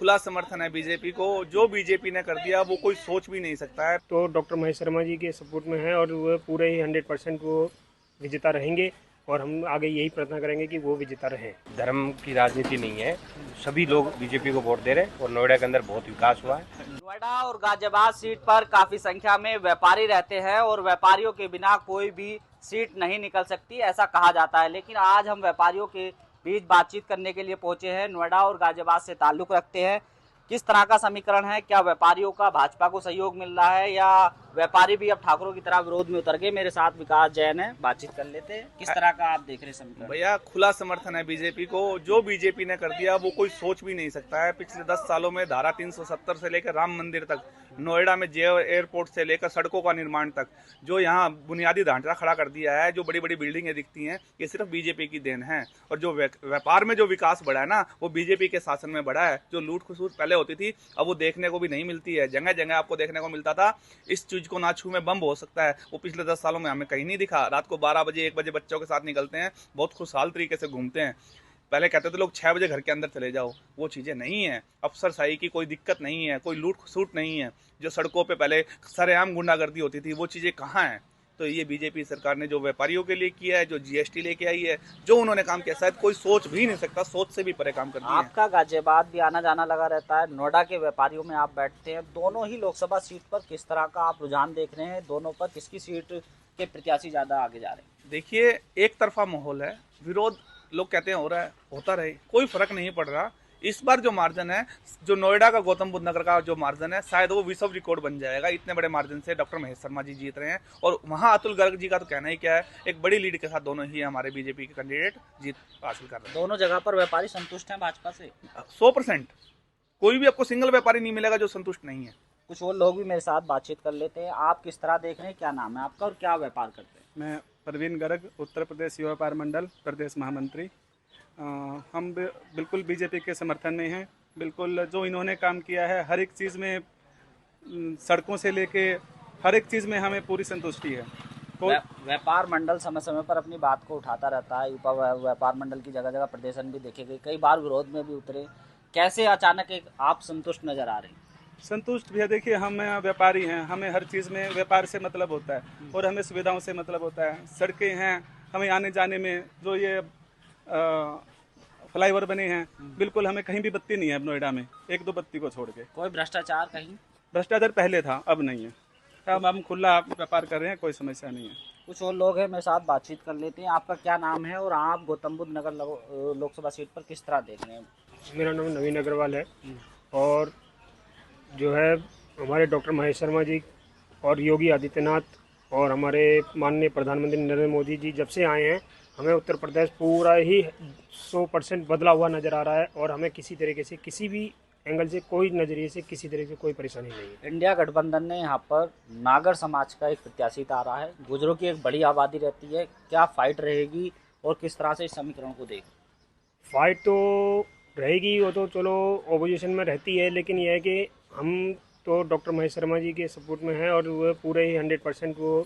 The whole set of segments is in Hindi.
खुला समर्थन है बीजेपी को। जो बीजेपी ने कर दिया वो कोई सोच भी नहीं सकता है। तो डॉक्टर महेश शर्मा जी के सपोर्ट में है और वो पूरे ही 100% वो विजेता रहेंगे और हम आगे यही प्रार्थना करेंगे कि वो विजेता रहे। धर्म की राजनीति नहीं है, सभी लोग बीजेपी को वोट दे रहे हैं और नोएडा के अंदर बहुत विकास हुआ है। नोएडा और गाजियाबाद सीट पर काफी संख्या में व्यापारी रहते हैं और व्यापारियों के बिना कोई भी सीट नहीं निकल सकती, ऐसा कहा जाता है। लेकिन आज हम व्यापारियों के बीच बातचीत करने के लिए पहुंचे हैं। नोएडा और गाजियाबाद से ताल्लुक रखते हैं। किस तरह का समीकरण है, क्या व्यापारियों का भाजपा को सहयोग मिल रहा है या व्यापारी भी अब ठाकुरों की तरह विरोध में उतर गए? मेरे साथ विकास जैन है, बातचीत कर लेते हैं। किस तरह का आप देख रहे हैं समीकरण? भैया खुला समर्थन है बीजेपी को। जो बीजेपी ने कर दिया वो कोई सोच भी नहीं सकता है। पिछले 10 सालों में धारा 370 से लेकर राम मंदिर तक, नोएडा में जे एयरपोर्ट से लेकर सड़कों का निर्माण तक, जो यहाँ बुनियादी ढांचा खड़ा कर दिया है, जो बड़ी बड़ी बिल्डिंगें दिखती हैं, ये सिर्फ बीजेपी की देन है। और जो व्यापार में जो विकास बढ़ा है ना, वो बीजेपी के शासन में बढ़ा है। जो लूट खसूट पहले होती थी अब वो देखने को भी नहीं मिलती है। जगह जगह आपको देखने को मिलता था इस चीज को ना छू में बम हो सकता है, वो पिछले 10 सालों में हमें कहीं नहीं दिखा। रात को 12 बजे 1 बजे बच्चों के साथ निकलते हैं, बहुत खुशहाल तरीके से घूमते हैं। पहले कहते थे लोग 6 बजे घर के अंदर चले जाओ, वो चीजें नहीं है। अफसरशाही की कोई दिक्कत नहीं है, कोई लूट खसूट नहीं है। जो सड़कों पे पहले सरेआम गुंडागर्दी होती थी, वो चीजें कहाँ हैं? तो ये बीजेपी सरकार ने जो व्यापारियों के लिए किया है, जो जीएसटी लेके आई है, जो उन्होंने काम किया, शायद कोई सोच भी नहीं सकता। सोच से भी परे काम कर दिया है। आपका गाजियाबाद भी आना जाना लगा रहता है, नोएडा के व्यापारियों में आप बैठते हैं। दोनों ही लोकसभा सीट पर किस तरह का आप रुझान देख रहे हैं? दोनों पर किसकी सीट के प्रत्याशी ज्यादा आगे जा रहे हैं? देखिए, एक तरफा माहौल है। विरोध लोग कहते हैं हो रहा है, होता रहे, कोई फर्क नहीं पड़ रहा। इस बार जो मार्जिन है, जो नोएडा का गौतम बुद्ध नगर का जो मार्जिन है, शायद वो विश्व रिकॉर्ड बन जाएगा। इतने बड़े मार्जिन से डॉक्टर महेश शर्मा जी जीत रहे हैं। और वहां अतुल गर्ग जी का तो कहना ही क्या है, एक बड़ी लीड के साथ दोनों ही हमारे बीजेपी के कैंडिडेट जीत हासिल कर रहे हैं। दोनों जगह पर व्यापारी संतुष्ट हैं भाजपा से? 100%। कोई भी आपको सिंगल व्यापारी नहीं मिलेगा जो संतुष्ट नहीं है। कुछ और लोग भी मेरे साथ बातचीत कर लेते हैं। आप किस तरह देख रहे हैं, क्या नाम है आपका और क्या व्यापार करते हैं? मैं प्रवीण गर्ग, उत्तर प्रदेश युवा व्यापार मंडल प्रदेश महामंत्री। हम बिल्कुल बीजेपी के समर्थन में हैं। बिल्कुल जो इन्होंने काम किया है, हर एक चीज़ में, सड़कों से लेके हर एक चीज़ में हमें पूरी संतुष्टि है। व्यापार मंडल समय समय पर अपनी बात को उठाता रहता है। व्यापार मंडल की जगह जगह प्रदर्शन भी देखे गए, कई बार विरोध में भी उतरे। कैसे अचानक एक आप संतुष्ट नजर आ रहे हैं? संतुष्ट भी है। देखिए, हम व्यापारी हैं, हमें हर चीज़ में व्यापार से मतलब होता है और हमें सुविधाओं से मतलब होता है। सड़कें हैं, हमें आने जाने में जो ये फ्लाईओवर बने हैं, बिल्कुल हमें कहीं भी बत्ती नहीं है अब नोएडा में, 1-2 बत्ती को छोड़ के। कोई भ्रष्टाचार कहीं? भ्रष्टाचार पहले था, अब नहीं है। अब हम खुला व्यापार कर रहे हैं, कोई समस्या नहीं है। कुछ और लोग हैं, मेरे साथ बातचीत कर लेते हैं। आपका क्या नाम है और आप गौतम बुद्ध नगर लोकसभा सीट पर किस तरह देख रहे हैं? मेरा नाम नवीन अग्रवाल है और जो है हमारे डॉक्टर महेश शर्मा जी और योगी आदित्यनाथ और हमारे माननीय प्रधानमंत्री नरेंद्र मोदी जी जब से आए हैं, हमें उत्तर प्रदेश पूरा ही 100% बदला हुआ नज़र आ रहा है और हमें किसी तरीके से, किसी भी एंगल से, कोई नज़रिए से, किसी तरह से कोई परेशानी नहीं है। इंडिया गठबंधन ने यहाँ पर नागर समाज का एक प्रत्याशी उतारा है। गुजरों की एक बड़ी आबादी रहती है, क्या फाइट रहेगी और किस तरह से इस समीकरण को देख? फाइट तो रहेगी, वो तो चलो ऑपोजिशन में रहती है, लेकिन यह है कि हम तो डॉक्टर महेश शर्मा जी के सपोर्ट में हैं और वो पूरे ही 100% वो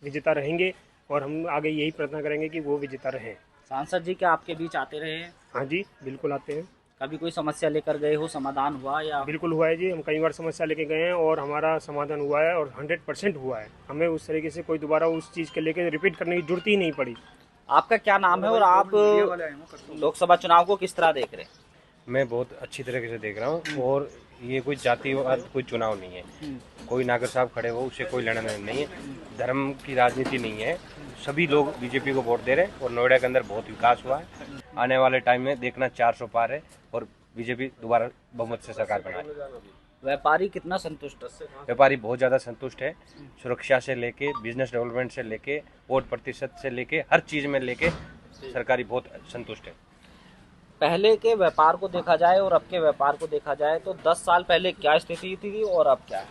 विजेता रहेंगे और हम आगे यही प्रार्थना करेंगे कि वो विजेता रहे। सांसद जी क्या आपके बीच आते रहे हैं? हाँ जी, बिल्कुल आते हैं। कभी कोई समस्या लेकर गए हो, समाधान हुआ या? बिल्कुल हुआ है जी, हम कई बार समस्या लेके गए हैं और हमारा समाधान हुआ है और 100% हुआ है। हमें उस तरीके से कोई दोबारा उस चीज़ के लेके रिपीट करने की जरूरत ही नहीं पड़ी। आपका क्या नाम है और आप लोकसभा चुनाव को किस तरह देख रहे हैं? मैं बहुत अच्छी तरीके से देख रहा हूँ और ये कोई जातिवाद कोई चुनाव नहीं है। कोई नागर साहब खड़े हो, उससे कोई लेना देना नहीं है। धर्म की राजनीति नहीं है, सभी लोग बीजेपी को वोट दे रहे हैं और नोएडा के अंदर बहुत विकास हुआ है। आने वाले टाइम में देखना 400 पार है और बीजेपी दोबारा बहुमत से सरकार बनाए। व्यापारी कितना संतुष्ट है? व्यापारी बहुत ज़्यादा संतुष्ट है। सुरक्षा से लेके, बिजनेस डेवलपमेंट से लेके, वोट प्रतिशत से लेके, हर चीज़ में लेके सरकारी बहुत संतुष्ट है। पहले के व्यापार को देखा जाए और अब के व्यापार को देखा जाए तो 10 साल पहले क्या स्थिति थी और अब क्या है?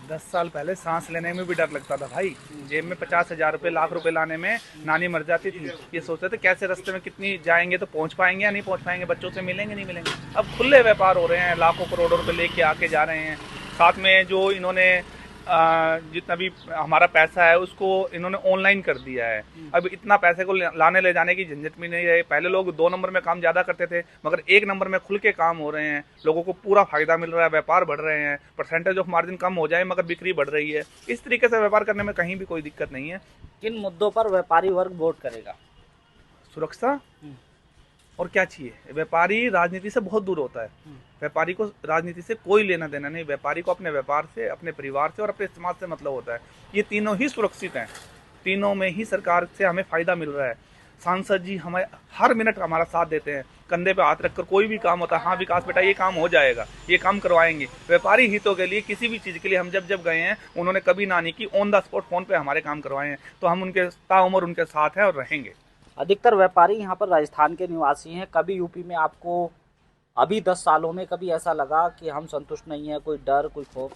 10 साल पहले सांस लेने में भी डर लगता था भाई। जेब में 50,000 रुपये, लाख रुपए लाने में नानी मर जाती थी। ये सोचते थे कैसे रास्ते में कितनी जाएंगे तो पहुंच पाएंगे या नहीं पहुंच पाएंगे, बच्चों से मिलेंगे नहीं मिलेंगे। अब खुले व्यापार हो रहे हैं, लाखों करोड़ों रुपए लेके आके जा रहे हैं। साथ में जो इन्होंने जितना भी हमारा पैसा है उसको इन्होंने ऑनलाइन कर दिया है। अब इतना पैसे को लाने ले जाने की झंझट भी नहीं रही। पहले लोग 2 नंबर में काम ज़्यादा करते थे, मगर 1 नंबर में खुल के काम हो रहे हैं, लोगों को पूरा फायदा मिल रहा है, व्यापार बढ़ रहे हैं, परसेंटेज ऑफ मार्जिन कम हो जाए मगर बिक्री बढ़ रही है। इस तरीके से व्यापार करने में कहीं भी कोई दिक्कत नहीं है। किन मुद्दों पर व्यापारी वर्ग वोट करेगा? सुरक्षा और क्या चाहिए। व्यापारी राजनीति से बहुत दूर होता है। व्यापारी को राजनीति से कोई लेना देना नहीं। व्यापारी को अपने व्यापार से, अपने परिवार से और अपने समाज से मतलब होता है। ये तीनों ही सुरक्षित हैं, तीनों में ही सरकार से हमें फायदा मिल रहा है। सांसद जी हमें हर मिनट हमारा साथ देते हैं, कंधे पे हाथ रखकर कोई भी काम होता है, हाँ विकास बेटा ये काम हो जाएगा, ये काम करवाएंगे। व्यापारी हितों के लिए, किसी भी चीज़ के लिए हम जब गए हैं उन्होंने कभी ना नहीं की, ऑन द स्पॉट फ़ोन पे हमारे काम करवाए हैं। तो हम उनके ताउम्र उनके साथ हैं और रहेंगे। अधिकतर व्यापारी यहाँ पर राजस्थान के निवासी हैं। कभी यूपी में आपको अभी 10 सालों में कभी ऐसा लगा कि हम संतुष्ट नहीं है, कोई डर, कोई खौफ?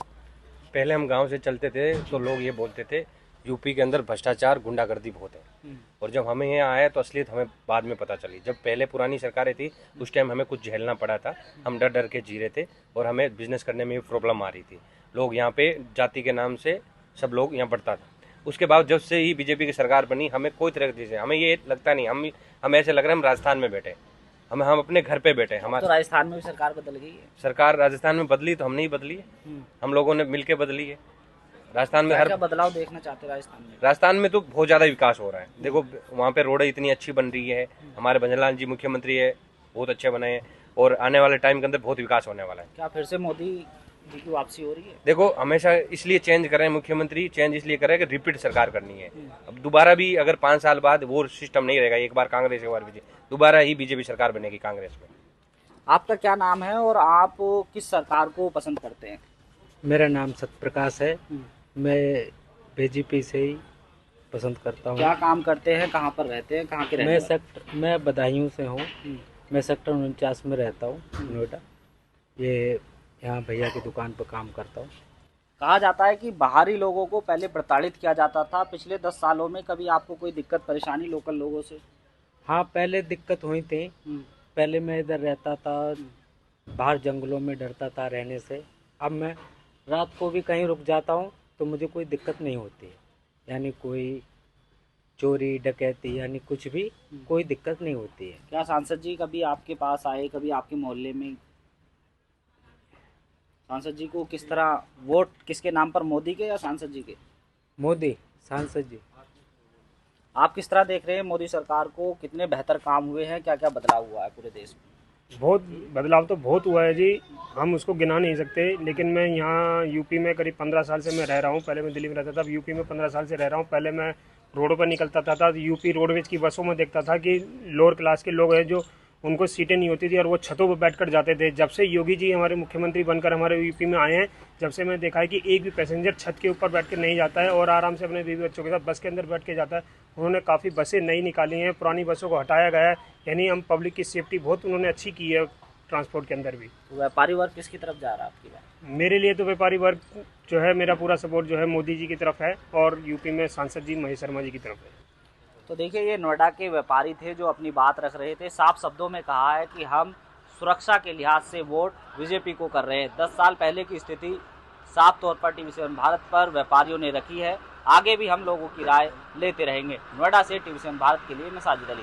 पहले हम गांव से चलते थे तो लोग ये बोलते थे यूपी के अंदर भ्रष्टाचार, गुंडागर्दी बहुत है। और जब हमें यहाँ आया तो असलियत हमें बाद में पता चली। जब पहले पुरानी सरकारें थी उस टाइम हमें कुछ झेलना पड़ा था, हम डर डर के जी रहे थे और हमें बिजनेस करने में भी प्रॉब्लम आ रही थी। लोग यहाँ पे जाति के नाम से सब लोग यहाँ बढ़ता था। उसके बाद जब से ही बीजेपी की सरकार बनी हमें कोई तरह की चीज़, हमें ये लगता नहीं, हम ऐसे लग रहा है हम राजस्थान में बैठे, हम अपने घर पे बैठे। तो हमारे राजस्थान में भी सरकार बदल गई है। सरकार राजस्थान में बदली तो हम नहीं बदली है, हम लोगों ने मिलके बदली है। राजस्थान में क्या बदलाव देखना चाहते हैं राजस्थान में? राजस्थान में तो बहुत ज़्यादा विकास हो रहा है। देखो वहाँ पे रोडें इतनी अच्छी बन रही है, हमारे भंजलाल जी मुख्यमंत्री है, बहुत अच्छे बने हैं और आने वाले टाइम के अंदर बहुत विकास होने वाला है। क्या फिर से मोदी जी की वापसी हो रही है? देखो हमेशा इसलिए चेंज कर रहे हैं मुख्यमंत्री, चेंज इसलिए कर रहे हैं कि रिपीट सरकार करनी है। अब दोबारा भी अगर 5 साल बाद वो सिस्टम नहीं रहेगा, एक बार कांग्रेस एक बार बीजेपी, दोबारा ही बीजेपी सरकार बनेगी कांग्रेस में। आपका क्या नाम है और आप किस सरकार को पसंद करते हैं? मेरा नाम सत्यप्रकाश है। मैं बीजेपी से ही पसंद करता हूँ। क्या काम करते हैं, कहाँ पर रहते हैं, कहाँ के रहने वाले? मैं बदायूं से हूँ। मैं सेक्टर 49 में रहता हूँ, नोएडा। ये यहाँ भैया की दुकान पर काम करता हूँ। कहा जाता है कि बाहरी लोगों को पहले प्रताड़ित किया जाता था। पिछले 10 सालों में कभी आपको कोई दिक्कत परेशानी लोकल लोगों से? हाँ, पहले दिक्कत हुई थी। पहले मैं इधर रहता था, बाहर जंगलों में डरता था रहने से। अब मैं रात को भी कहीं रुक जाता हूँ तो मुझे कोई दिक्कत नहीं होती है, यानी कोई चोरी डकैती यानी कुछ भी कोई दिक्कत नहीं होती है। क्या सांसद जी कभी आपके पास आए, कभी आपके मोहल्ले में? सांसद जी को किस तरह वोट, किसके नाम पर, मोदी के या सांसद जी के? मोदी, सांसद जी। आप किस तरह देख रहे हैं मोदी सरकार को? कितने बेहतर काम हुए हैं, क्या क्या बदलाव हुआ है पूरे देश में? बहुत बदलाव तो बहुत हुआ है जी, हम उसको गिना नहीं सकते। लेकिन मैं यहाँ यूपी में करीब 15 साल से मैं रह रहा हूँ। पहले मैं दिल्ली में रहता था, अब यूपी में 15 साल से रह रहा हूँ। पहले मैं रोडों पर निकलता था यूपी रोडवेज की बसों में देखता था कि लोअर क्लास के लोग हैं जो उनको सीटें नहीं होती थी और वो छतों पर बैठकर जाते थे। जब से योगी जी हमारे मुख्यमंत्री बनकर हमारे यूपी में आए हैं, जब से मैं देखा है कि एक भी पैसेंजर छत के ऊपर बैठ के नहीं जाता है और आराम से अपने बीवी बच्चों के साथ बस के अंदर बैठ के जाता है। उन्होंने काफ़ी बसें नई निकाली हैं, पुरानी बसों को हटाया गया है, यानी हम पब्लिक की सेफ्टी बहुत उन्होंने अच्छी की है ट्रांसपोर्ट के अंदर भी। तो व्यापारी वर्ग किसकी तरफ जा रहा है आपकी बात? मेरे लिए तो व्यापारी वर्ग जो है, मेरा पूरा सपोर्ट जो है मोदी जी की तरफ है और यूपी में सांसद जी महेश शर्मा जी की तरफ है। तो देखिए, ये नोएडा के व्यापारी थे जो अपनी बात रख रहे थे। साफ शब्दों में कहा है कि हम सुरक्षा के लिहाज से वोट बीजेपी को कर रहे हैं। 10 साल पहले की स्थिति साफ तौर पर टीवी7 भारत पर व्यापारियों ने रखी है। आगे भी हम लोगों की राय लेते रहेंगे। नोएडा से टीवी7 भारत के लिए मैं साजिद अली।